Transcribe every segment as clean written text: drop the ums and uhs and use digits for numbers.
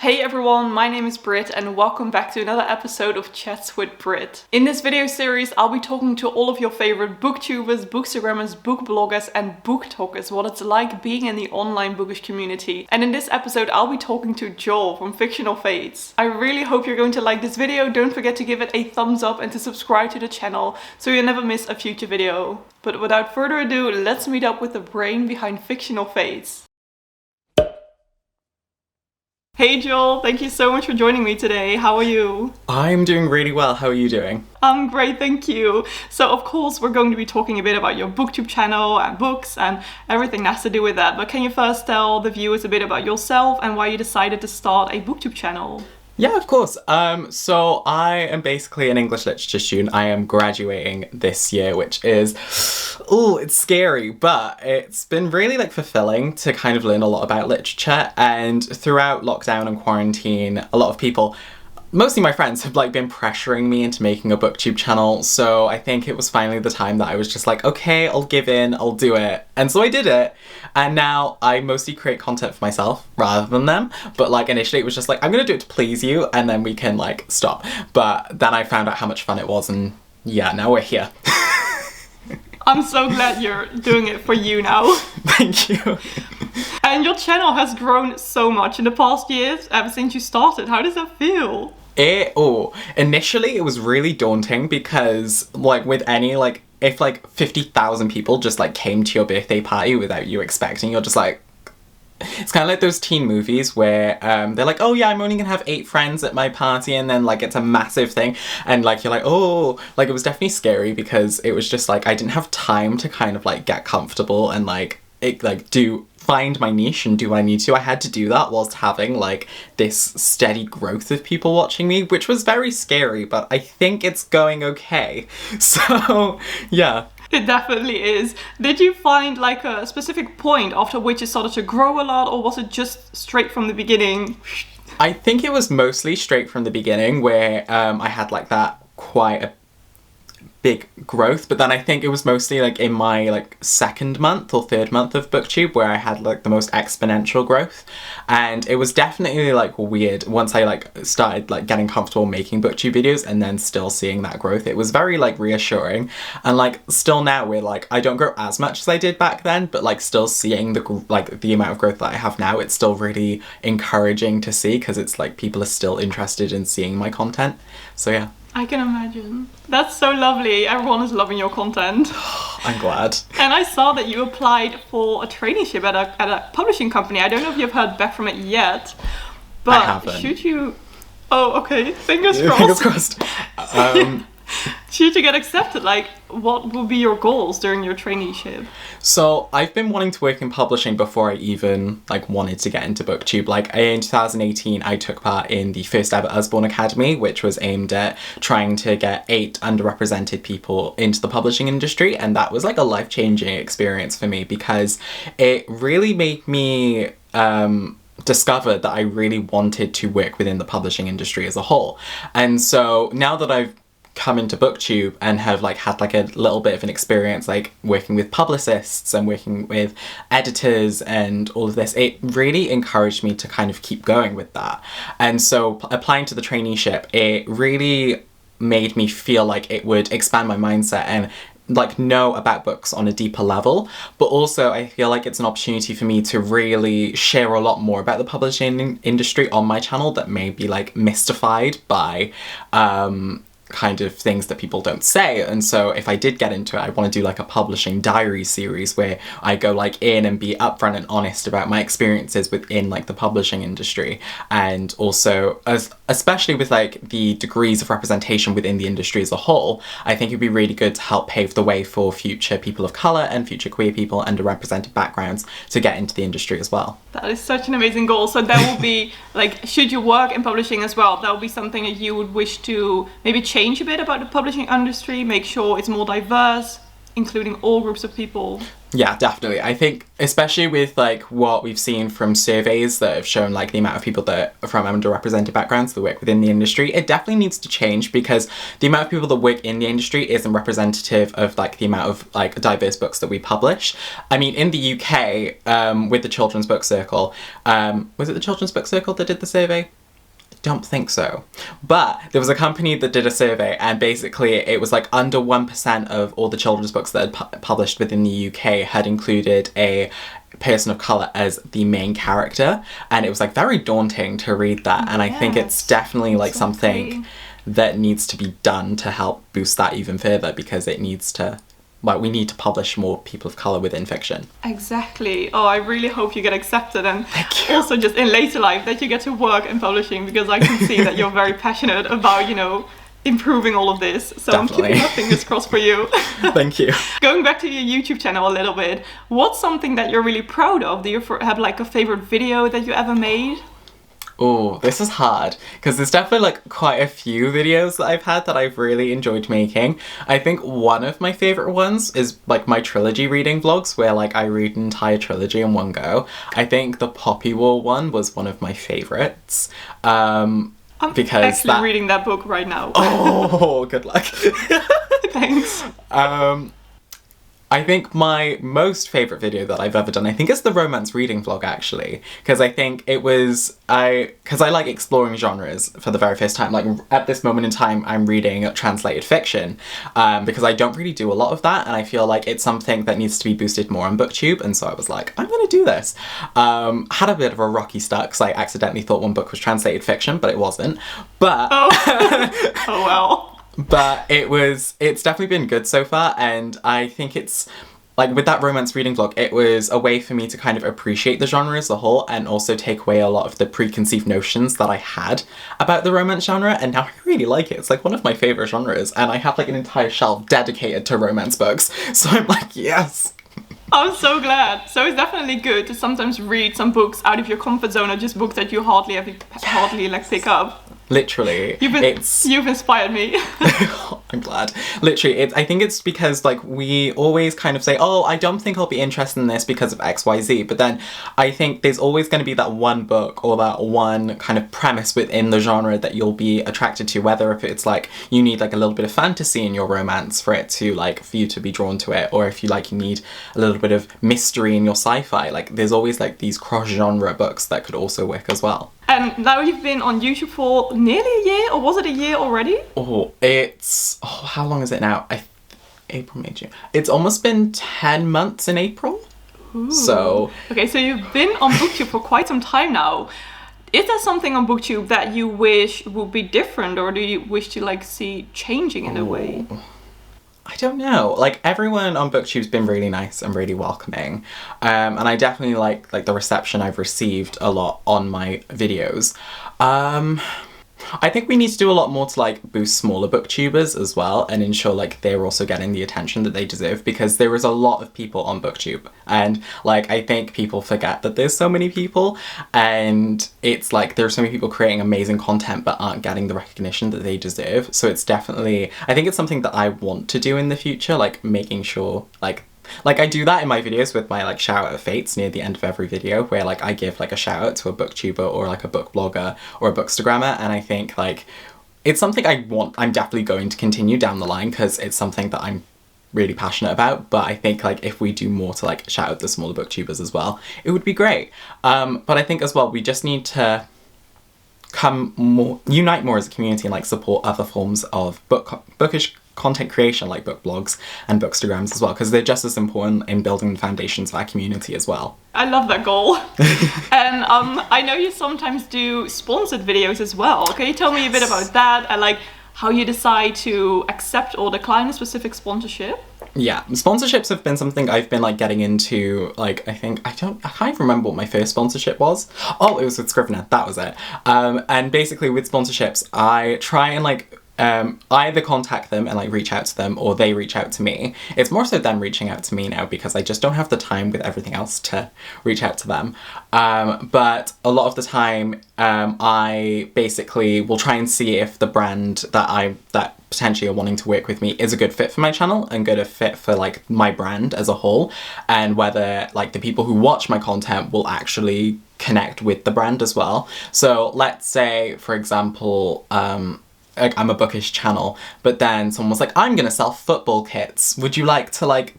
Hey everyone, my name is Britt and welcome back to another episode of Chats with Britt. In this video series, I'll be talking to all of your favorite booktubers, bookstore grammars, book bloggers and booktalkers, what it's like being in the online bookish community. And in this episode, I'll be talking to Joel from Fictional Fates. I really hope you're going to like this video. Don't forget to give it a thumbs up and to subscribe to the channel so you never miss a future video. But without further ado, let's meet up with the brain behind Fictional Fates. Hey Joel, thank you so much for joining me today. How are you? I'm doing really well. How are you doing? I'm great, thank you. So of course we're going to be talking a bit about your Booktube channel and books and everything that has to do with that. But can you first tell the viewers a bit about yourself and why you decided to start a Booktube channel? Yeah, of course. So I am basically an English literature student. I am graduating this year, which is, it's scary, but it's been really fulfilling to kind of learn a lot about literature. And throughout lockdown and quarantine, a lot of people, mostly my friends, have been pressuring me into making a Booktube channel. So I think it was finally the time that I was just like, okay, I'll give in, I'll do it. And so I did it. And now I mostly create content for myself rather than them. But initially it was just I'm gonna do it to please you and then we can stop. But then I found out how much fun it was and yeah, now we're here. I'm so glad you're doing it for you now. Thank you. And your channel has grown so much in the past years, ever since you started. How does that feel? Initially it was really daunting because with any if 50,000 people just came to your birthday party without you expecting, you're just it's kind of like those teen movies where they're like, oh yeah, I'm only gonna have 8 friends at my party, and then it's a massive thing, and you're oh, it was definitely scary because it was just I didn't have time to kind of get comfortable and find my niche and do what I need to. I had to do that whilst having this steady growth of people watching me, which was very scary, but I think it's going okay. So yeah. It definitely is. Did you find a specific point after which it started to grow a lot, or was it just straight from the beginning? I think it was mostly straight from the beginning where I had that quite a big growth, but then I think it was mostly in my second month or third month of Booktube where I had the most exponential growth. And it was definitely weird once I started getting comfortable making Booktube videos and then still seeing that growth. It was very reassuring, and still now where I don't grow as much as I did back then, but still seeing the amount of growth that I have now, it's still really encouraging to see because it's people are still interested in seeing my content. So yeah. I can imagine. That's so lovely. Everyone is loving your content. I'm glad. And I saw that you applied for a traineeship at a publishing company. I don't know if you've heard back from it yet, but I haven't. Should you... Oh, okay. Fingers crossed. Fingers crossed. Should you get accepted, what will be your goals during your traineeship? So I've been wanting to work in publishing before I even wanted to get into Booktube. In 2018, I took part in the first ever Usborne Academy, which was aimed at trying to get 8 underrepresented people into the publishing industry, and that was a life-changing experience for me because it really made me discover that I really wanted to work within the publishing industry as a whole. And so now that I've come into Booktube and have had a little bit of an experience working with publicists and working with editors and all of this, it really encouraged me to kind of keep going with that. And so applying to the traineeship, it really made me feel it would expand my mindset and know about books on a deeper level, but also I feel it's an opportunity for me to really share a lot more about the publishing industry on my channel that may be mystified by kind of things that people don't say. And so if I did get into it, I want to do a publishing diary series where I go in and be upfront and honest about my experiences within the publishing industry, and also especially with the degrees of representation within the industry as a whole. I think it'd be really good to help pave the way for future people of colour and future queer people, underrepresented backgrounds, to get into the industry as well. That is such an amazing goal. So that will be should you work in publishing as well, that will be something that you would wish to maybe change a bit about the publishing industry, make sure it's more diverse, including all groups of people. Yeah, definitely. I think especially with like what we've seen from surveys that have shown like the amount of people that are from underrepresented backgrounds that work within the industry, it definitely needs to change, because the amount of people that work in the industry isn't representative of like the amount of like diverse books that we publish. I mean, in the UK, with the Children's Book Circle, was it the Children's Book Circle that did the survey? Don't think so. But there was a company that did a survey, and basically it was like under 1% of all the children's books that had published within the UK had included a person of colour as the main character, and it was like very daunting to read that. And I think it's definitely like something that needs to be done to help boost that even further, because it needs to, well, we need to publish more people of colour within fiction. Exactly. Oh, I really hope you get accepted, and also just in later life that you get to work in publishing, because I can see that you're very passionate about, you know, improving all of this. So I'm keeping my fingers crossed for you. Thank you. Going back to your YouTube channel a little bit, what's something that you're really proud of? Do you have like a favorite video that you ever made? Oh, this is hard, because there's definitely like quite a few videos that I've had that I've really enjoyed making. I think one of my favourite ones is like my trilogy reading vlogs, where like I read an entire trilogy in one go. I think the Poppy War one was one of my favourites. I'm because actually reading that book right now. Oh, good luck. Thanks. I think my most favourite video that I've ever done, I think is the romance reading vlog, actually, because I think it was, because I like exploring genres for the very first time. Like at this moment in time, I'm reading translated fiction, because I don't really do a lot of that, and I feel like it's something that needs to be boosted more on Booktube, and so I was like, I'm gonna do this. Had a bit of a rocky start, because I accidentally thought one book was translated fiction, but it wasn't. But oh well. But it's definitely been good so far, and I think it's, like, with that romance reading vlog, it was a way for me to kind of appreciate the genre as a whole, and also take away a lot of the preconceived notions that I had about the romance genre, and now I really like it. It's like one of my favourite genres, and I have like an entire shelf dedicated to romance books, so I'm like, yes! I'm so glad. So it's definitely good to sometimes read some books out of your comfort zone, or just books that you hardly like pick up. Literally. You've inspired me. I'm glad. Literally, I think it's because, like, we always kind of say, oh, I don't think I'll be interested in this because of XYZ, but then I think there's always going to be that one book or that one kind of premise within the genre that you'll be attracted to, whether if it's, like, you need, like, a little bit of fantasy in your romance for it to, like, for you to be drawn to it, or if you, like, you need a little bit of mystery in your sci-fi. Like, there's always, like, these cross-genre books that could also work as well. And now you've been on YouTube for nearly a year, or was it a year already? How long is it now? April, May, June. It's almost been 10 months in April. Ooh. So. Okay, so you've been on Booktube for quite some time now. Is there something on Booktube that you wish would be different, or do you wish to like see changing in a way? I don't know. Like, everyone on Booktube's been really nice and really welcoming. And I definitely like the reception I've received a lot on my videos. I think we need to do a lot more to like boost smaller booktubers as well, and ensure like they're also getting the attention that they deserve, because there is a lot of people on Booktube, and like I think people forget that there's so many people, and it's like there's so many people creating amazing content but aren't getting the recognition that they deserve. So it's definitely, I think it's something that I want to do in the future, like making sure like I do that in my videos with my like shout out fates near the end of every video, where like I give like a shout out to a booktuber or like a book blogger or a bookstore grammar, and I think like it's something I'm definitely going to continue down the line, because it's something that I'm really passionate about. But I think like if we do more to like shout out the smaller booktubers as well, it would be great. But I think as well we just need to unite more as a community, and like support other forms of bookish content creation, like book blogs and bookstagrams as well, because they're just as important in building the foundations of our community as well. I love that goal. And I know you sometimes do sponsored videos as well. Can you tell me a bit about that, and like how you decide to accept or decline a specific sponsorship? Yeah, sponsorships have been something I've been like getting into, like I can't remember what my first sponsorship was. Oh, it was with Scrivener, that was it. And basically with sponsorships, I try and like either contact them and like reach out to them, or they reach out to me. It's more so them reaching out to me now, because I just don't have the time with everything else to reach out to them. But a lot of the time, I basically will try and see if the brand that potentially are wanting to work with me is a good fit for my channel and good fit for like my brand as a whole, and whether like the people who watch my content will actually connect with the brand as well. So let's say, for example, like I'm a bookish channel, but then someone was like, I'm gonna sell football kits. Would you like to like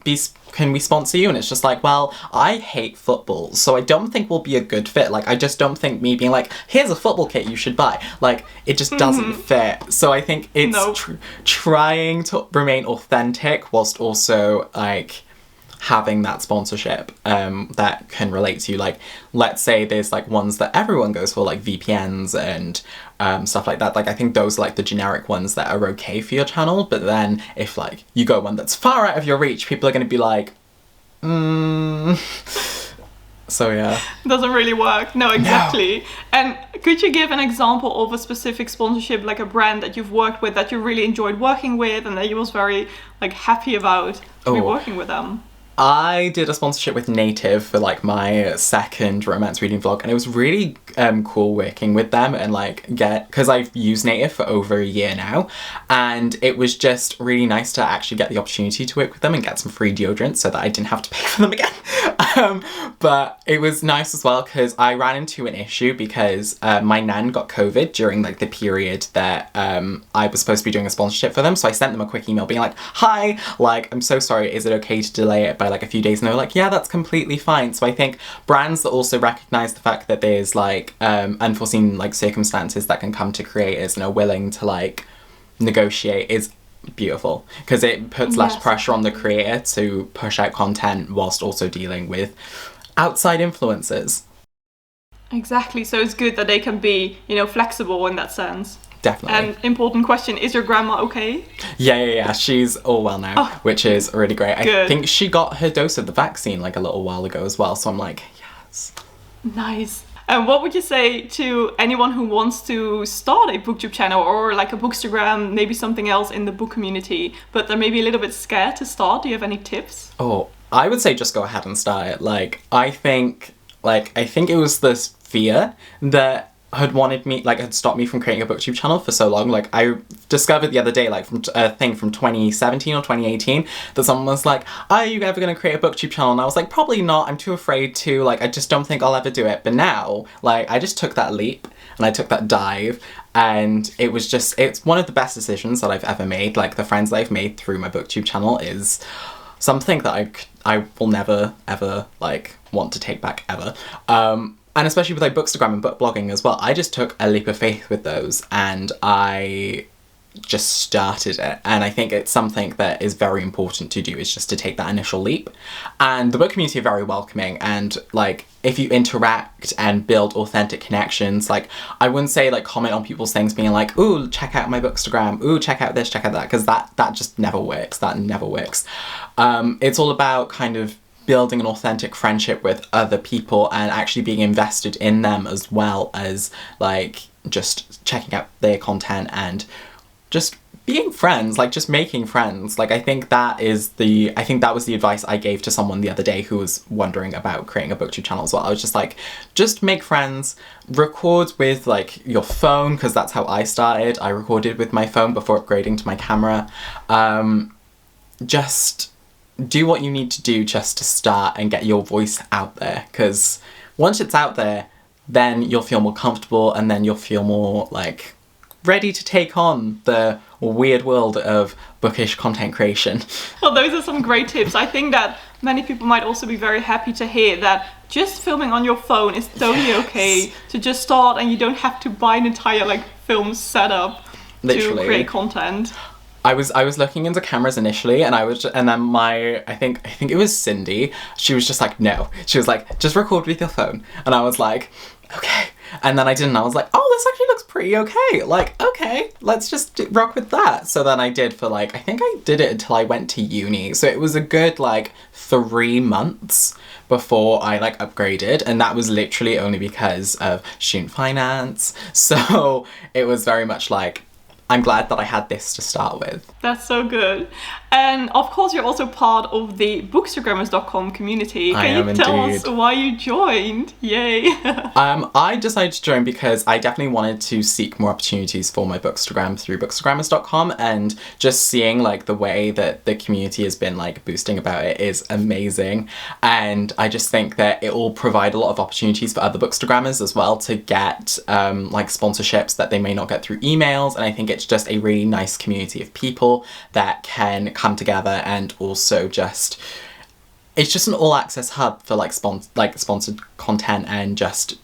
can we sponsor you? And it's just like, well, I hate football, so I don't think we'll be a good fit. Like, I just don't think me being like, here's a football kit you should buy. Like, it just doesn't fit. So I think it's trying to remain authentic whilst also like having that sponsorship that can relate to you. Like, let's say there's like ones that everyone goes for, like VPNs and stuff like that. Like, I think those are like the generic ones that are okay for your channel. But then if like you go one that's far out of your reach, people are going to be like, So yeah. Doesn't really work. No, exactly. No. And could you give an example of a specific sponsorship, like a brand that you've worked with that you really enjoyed working with and that you was very like happy about to be working with them? I did a sponsorship with Native for like my second romance reading vlog, and it was really cool working with them and like because I've used Native for over a year now, and it was just really nice to actually get the opportunity to work with them and get some free deodorant so that I didn't have to pay for them again. But it was nice as well because I ran into an issue because my nan got COVID during like the period that I was supposed to be doing a sponsorship for them. So I sent them a quick email being like, hi, like, I'm so sorry, is it okay to delay it by like a few days? And they were like, yeah, that's completely fine. So I think brands that also recognize the fact that there's like unforeseen like circumstances that can come to creators and are willing to like negotiate is beautiful, because it puts less pressure on the creator to push out content whilst also dealing with outside influences. Exactly. So it's good that they can be, you know, flexible in that sense. Definitely. And important question, is your grandma okay? Yeah. She's all well now, which is really great. Good. I think she got her dose of the vaccine like a little while ago as well. So I'm like, yes. Nice. And what would you say to anyone who wants to start a booktube channel or like a bookstagram, maybe something else in the book community, but they're maybe a little bit scared to start? Do you have any tips? Oh, I would say just go ahead and start it. I think it was this fear that had stopped me from creating a booktube channel for so long. Like, I discovered the other day, like from a thing from 2017 or 2018, that someone was like, are you ever going to create a booktube channel? And I was like, probably not, I'm too afraid to, like, I just don't think I'll ever do it. But now, like, I just took that leap and I took that dive, and it's one of the best decisions that I've ever made. Like, the friends that I've made through my booktube channel is something that I will never ever like want to take back ever. And especially with like Bookstagram and book blogging as well, I just took a leap of faith with those and I just started it. And I think it's something that is very important to do, is just to take that initial leap. And the book community are very welcoming, and like if you interact and build authentic connections, like I wouldn't say like comment on people's things being like, ooh, check out my Bookstagram, ooh, check out this, check out that, because that just never works. That never works. It's all about kind of building an authentic friendship with other people and actually being invested in them, as well as like just checking out their content and just being friends, like just making friends. Like I think that was the advice I gave to someone the other day who was wondering about creating a booktube channel as well. I was just like, just make friends, record with like your phone, because that's how I started. I recorded with my phone before upgrading to my camera. Just do what you need to do just to start and get your voice out there, because once it's out there, then you'll feel more comfortable, and then you'll feel more like ready to take on the weird world of bookish content creation. Well, those are some great tips. I think that many people might also be very happy to hear that just filming on your phone is totally okay to just start, and you don't have to buy an entire like film setup to create content. I was looking into cameras initially, and then I think it was Cindy. She was just like, no. She was like, just record with your phone. And I was like, okay. And then I did, and I was like, oh, this actually looks pretty okay. Like, okay, let's just rock with that. So then I did for like, I think I did it until I went to uni. So it was a good like 3 months before I like upgraded, and that was literally only because of student finance. So it was very much like, I'm glad that I had this to start with. That's so good. And of course, you're also part of the bookstagrammars.com community. Can you tell us why you joined? Yay. I decided to join because I definitely wanted to seek more opportunities for my Bookstagram through bookstagrammars.com, and just seeing like the way that the community has been like boosting about it is amazing. And I just think that it will provide a lot of opportunities for other Bookstagrammers as well to get like sponsorships that they may not get through emails. And I think it's just a really nice community of people that can come together, and also just it's just an all-access hub for like sponsored content, and just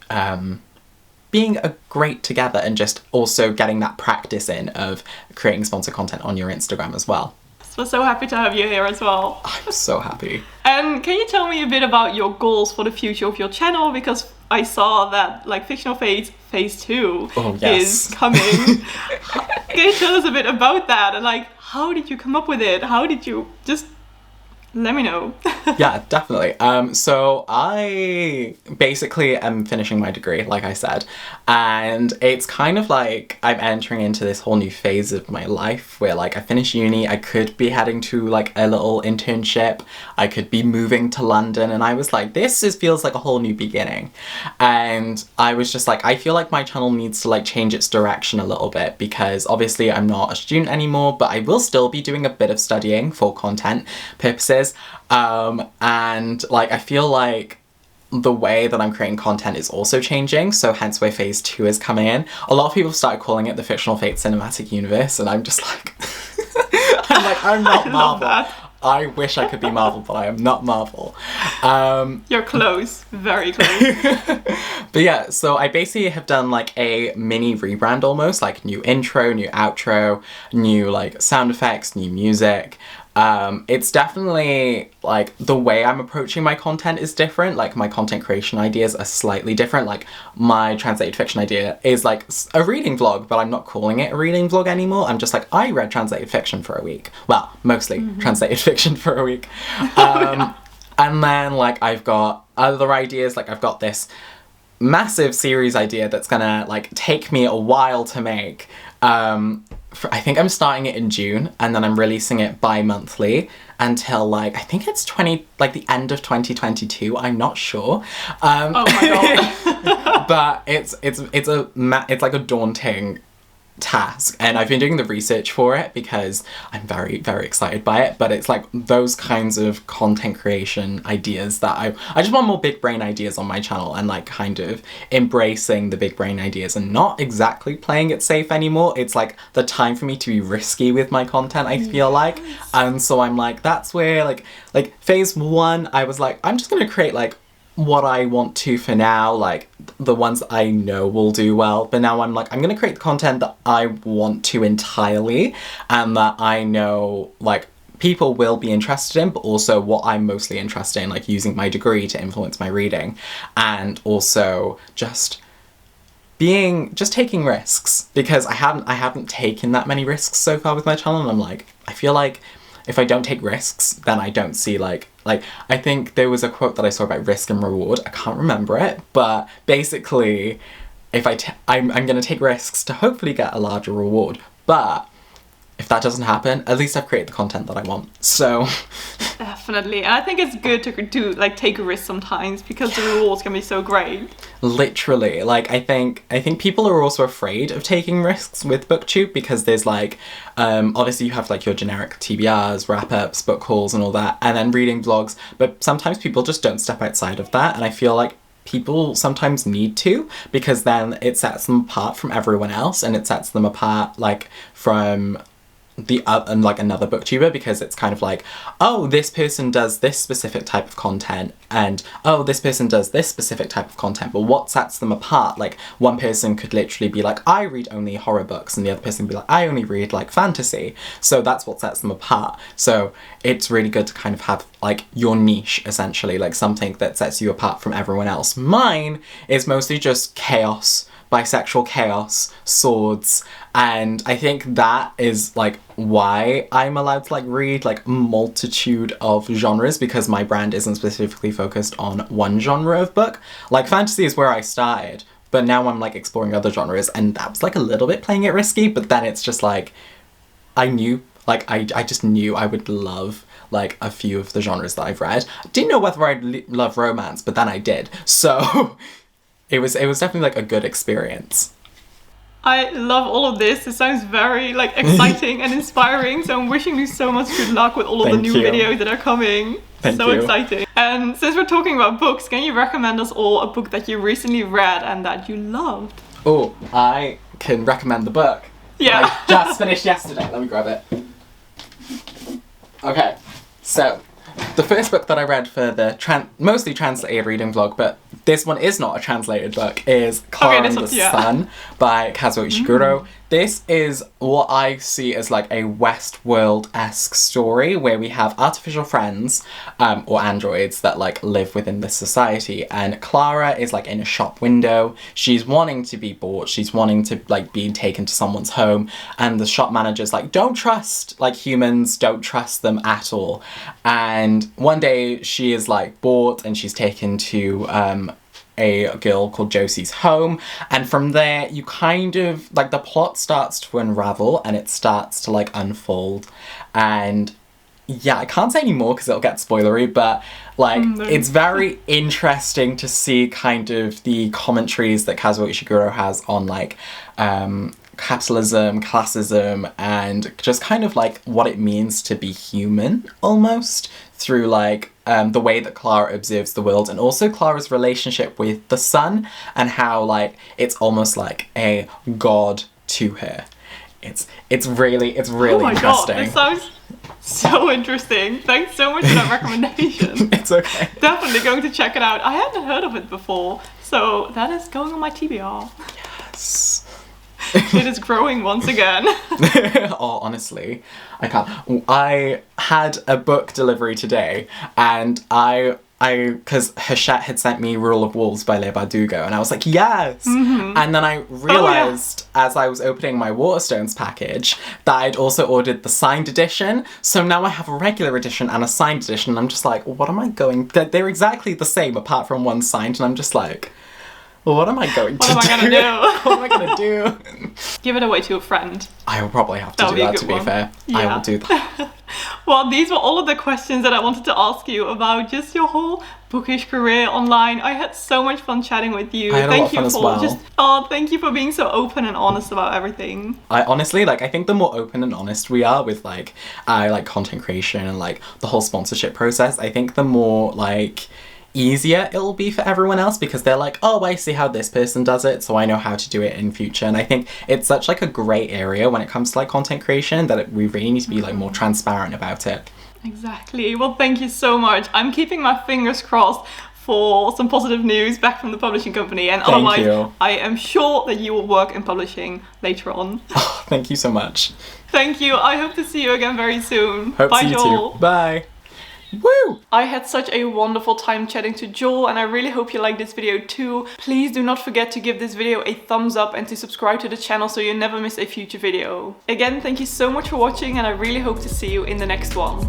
being a great together, and just also getting that practice in of creating sponsored content on your Instagram as well. We're so happy to have you here as well. I'm so happy. And can you tell me a bit about your goals for the future of your channel? Because I saw that like Fictional Fates Phase 2 is coming. Can you tell us a bit about that? And like, how did you come up with it? How did you just... Let me know. Yeah, definitely. So I basically am finishing my degree, like I said, and it's kind of like I'm entering into this whole new phase of my life where like I finish uni, I could be heading to like a little internship, I could be moving to London, and I was like, feels like a whole new beginning. And I was just like, I feel like my channel needs to like change its direction a little bit, because obviously I'm not a student anymore, but I will still be doing a bit of studying for content purposes. And like I feel like the way that I'm creating content is also changing, so hence where Phase 2 is coming in. A lot of people started calling it the Fictional Fates Cinematic Universe, and I'm just like I'm not Marvel. I wish I could be Marvel, but I am not Marvel. You're close, very close. But yeah, so I basically have done like a mini rebrand almost, like new intro, new outro, new like sound effects, new music. It's definitely like the way I'm approaching my content is different. Like my content creation ideas are slightly different. Like my translated fiction idea is like a reading vlog, but I'm not calling it a reading vlog anymore. I'm just like, I read translated fiction for a week. Well, mostly translated fiction for a week. And then like I've got other ideas. Like I've got this massive series idea that's gonna like take me a while to make. I think I'm starting it in June, and then I'm releasing it bi-monthly until like I think it's the end of 2022. I'm not sure. Oh my god! But it's like a daunting task, and I've been doing the research for it because I'm very, very excited by it. But it's like those kinds of content creation ideas that I just want more big brain ideas on my channel, and like kind of embracing the big brain ideas and not exactly playing it safe anymore. It's like the time for me to be risky with my content, I feel like. And so I'm like, that's where like Phase 1, I was like, I'm just gonna create like what I want to for now, like the ones I know will do well. But now I'm like, I'm gonna create the content that I want to entirely, and that I know like people will be interested in, but also what I'm mostly interested in, like using my degree to influence my reading, and also just taking risks, because I haven't taken that many risks so far with my channel, and I'm like, I feel like if I don't take risks, then I don't see like I think there was a quote that I saw about risk and reward. I can't remember it, but basically, if I'm gonna take risks to hopefully get a larger reward. But if that doesn't happen, at least I've created the content that I want. So definitely, and I think it's good to like take a risk sometimes, because the rewards can be so great. Literally, like I think people are also afraid of taking risks with Booktube, because there's like obviously you have like your generic TBRs, wrap-ups, book hauls and all that, and then reading vlogs, but sometimes people just don't step outside of that, and I feel like people sometimes need to, because then it sets them apart from everyone else, and it sets them apart like from like another booktuber, because it's kind of like, oh, this person does this specific type of content, and oh, this person does this specific type of content, but what sets them apart? Like one person could literally be like, I read only horror books, and the other person would be like, I only read like fantasy. So that's what sets them apart. So it's really good to kind of have like your niche, essentially, like something that sets you apart from everyone else. Mine is mostly just chaos, bisexual chaos, swords, and I think that is like why I'm allowed to like read like a multitude of genres, because my brand isn't specifically focused on one genre of book. Like fantasy is where I started, but now I'm like exploring other genres, and that was like a little bit playing it risky, but then it's just like, I knew, like I just knew I would love like a few of the genres that I've read. I didn't know whether I'd love romance, but then I did. So it was definitely like a good experience. I love all of this. It sounds very like exciting and inspiring. So I'm wishing you so much good luck with all of the new videos that are coming. Thank you. Exciting. And since we're talking about books, can you recommend us all a book that you recently read and that you loved? Oh, I can recommend the book. Yeah. I just finished yesterday. Let me grab it. Okay, so the first book that I read for the mostly translated reading vlog, but this one is not a translated book, is Clara and the Sun by Kazuo Ishiguro. This is what I see as like a Westworld-esque story where we have artificial friends, or androids, that like live within this society, and Clara is like in a shop window. She's wanting to be bought, she's wanting to like be taken to someone's home, and the shop manager's like, don't trust like humans, don't trust them at all. And one day she is like bought and she's taken to a girl called Josie's home, and from there you kind of like the plot starts to unravel and it starts to like unfold. And yeah, I can't say any more because it'll get spoilery, but like it's very interesting to see kind of the commentaries that Kazuo Ishiguro has on like capitalism, classism, and just kind of like what it means to be human almost through like the way that Clara observes the world, and also Clara's relationship with the sun and how like it's almost like a god to her. It's really oh my interesting. God, this sounds so interesting. Thanks so much for that recommendation. It's okay. Definitely going to check it out. I hadn't heard of it before, so that is going on my TBR. Yes. It is growing once again. Oh, honestly, I can't. I had a book delivery today, and because Hachette had sent me Rule of Wolves by Le Bardugo, and I was like, yes! And then I realised, as I was opening my Waterstones package, that I'd also ordered the signed edition, so now I have a regular edition and a signed edition, and I'm just like, what am I going... They're exactly the same, apart from one signed, and I'm just like... What am I going to do? What am I going to do? What am I going to do? Give it away to a friend. I will probably have to do that, to be fair. Yeah. I will do that. Well, these were all of the questions that I wanted to ask you about just your whole bookish career online. I had so much fun chatting with you. I had a lot of fun as well. Thank you for being so open and honest about everything. I honestly, like, I think the more open and honest we are with, like, content creation and, like, the whole sponsorship process, I think the more, like... easier it'll be for everyone else, because they're like, oh, I see how this person does it, so I know how to do it in future. And I think it's such like a grey area when it comes to like content creation that we really need to be like more transparent about it. Exactly. Well, thank you so much. I'm keeping my fingers crossed for some positive news back from the publishing company, and otherwise I am sure that you will work in publishing later on. Oh, thank you so much. Thank you. I hope to see you again very soon. Bye, Joel. You too. Bye. Woo! I had such a wonderful time chatting to Joel, and I really hope you liked this video too. Please do not forget to give this video a thumbs up and to subscribe to the channel so you never miss a future video. Again, thank you so much for watching, and I really hope to see you in the next one.